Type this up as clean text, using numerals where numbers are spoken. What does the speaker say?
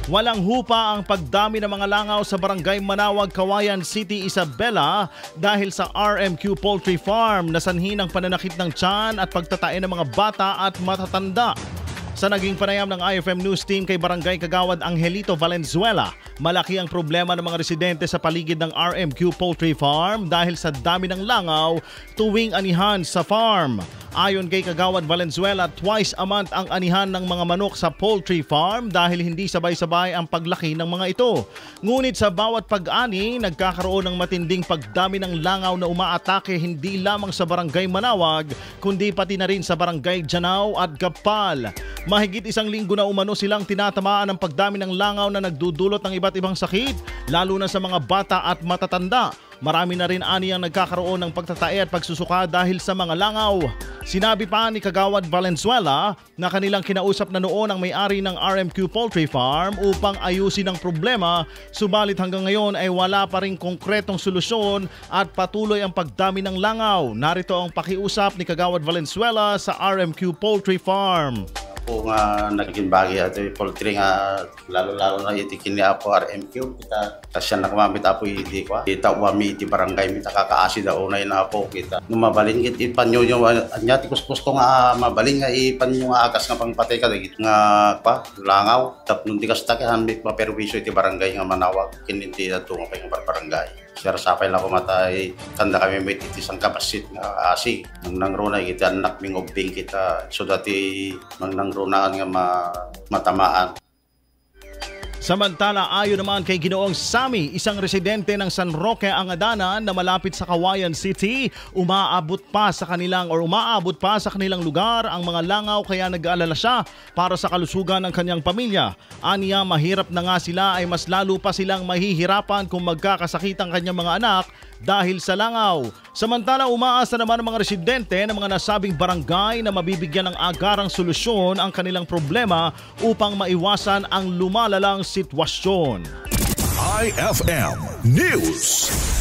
Walang hupa ang pagdami ng mga langaw sa Barangay Manawag, Kawayan City, Isabela dahil sa RMQ Poultry Farm na sanhi ng pananakit ng tiyan at pagtatae ng mga bata at matatanda. Sa naging panayam ng IFM News Team kay Barangay Kagawad Angelito Valenzuela, malaki ang problema ng mga residente sa paligid ng RMQ Poultry Farm dahil sa dami ng langaw tuwing anihan sa farm. Ayon kay Kagawad Valenzuela, twice a month ang anihan ng mga manok sa poultry farm dahil hindi sabay-sabay ang paglaki ng mga ito. Ngunit sa bawat pag-ani, nagkakaroon ng matinding pagdami ng langaw na umaatake hindi lamang sa Barangay Manawag, kundi pati na rin sa Barangay Janao at Gapal. Mahigit isang linggo na umano silang tinatamaan ng pagdami ng langaw na nagdudulot ng iba't ibang sakit, lalo na sa mga bata at matatanda. Marami na rin ani ang nagkakaroon ng pagtatae at pagsusuka dahil sa mga langaw. Sinabi pa ni Kagawad Valenzuela na kanilang kinausap na noon ang may-ari ng RMQ Poultry Farm upang ayusin ang problema, subalit hanggang ngayon ay wala pa ring konkretong solusyon at patuloy ang pagdami ng langaw. Narito ang pakiusap ni Kagawad Valenzuela sa RMQ Poultry Farm. Kung naging bagay at poultry nga lalo-lalo na itikin niya po RMQ kita kasya na kumamit apo hindi ko kita uwami iti barangay mita kakaasi da unay na po kita numabalin kit ipanyo yung anyati gusto nga mabalin nga ipanyo nga agas nga pangpatay ka dagit nga pa langaw tap nung tikas takihan mit maperwisyo iti barangay nga Manawag kininti na tungo pa yung barangay. Sir, sapay lang ko matay, tanda kami may titisang kapasit nga asi. Nang runay kita, anak mingobing kita, so dati nang runaan nga matamaan. Samantala, ayon naman kay Ginoong Sammy, isang residente ng San Roque, Angadanan na malapit sa Kawayan City, umaabot pa sa kanilang lugar ang mga langaw kaya nag-aalala siya para sa kalusugan ng kanyang pamilya. Aniya, mahirap na nga sila ay mas lalo pa silang mahihirapan kung magkakasakit ang kanyang mga anak dahil sa langaw. Samantala, umaasa naman ang mga residente ng mga nasabing barangay na mabibigyan ng agarang solusyon ang kanilang problema upang maiwasan ang lumalalang sitwasyon. IFM News.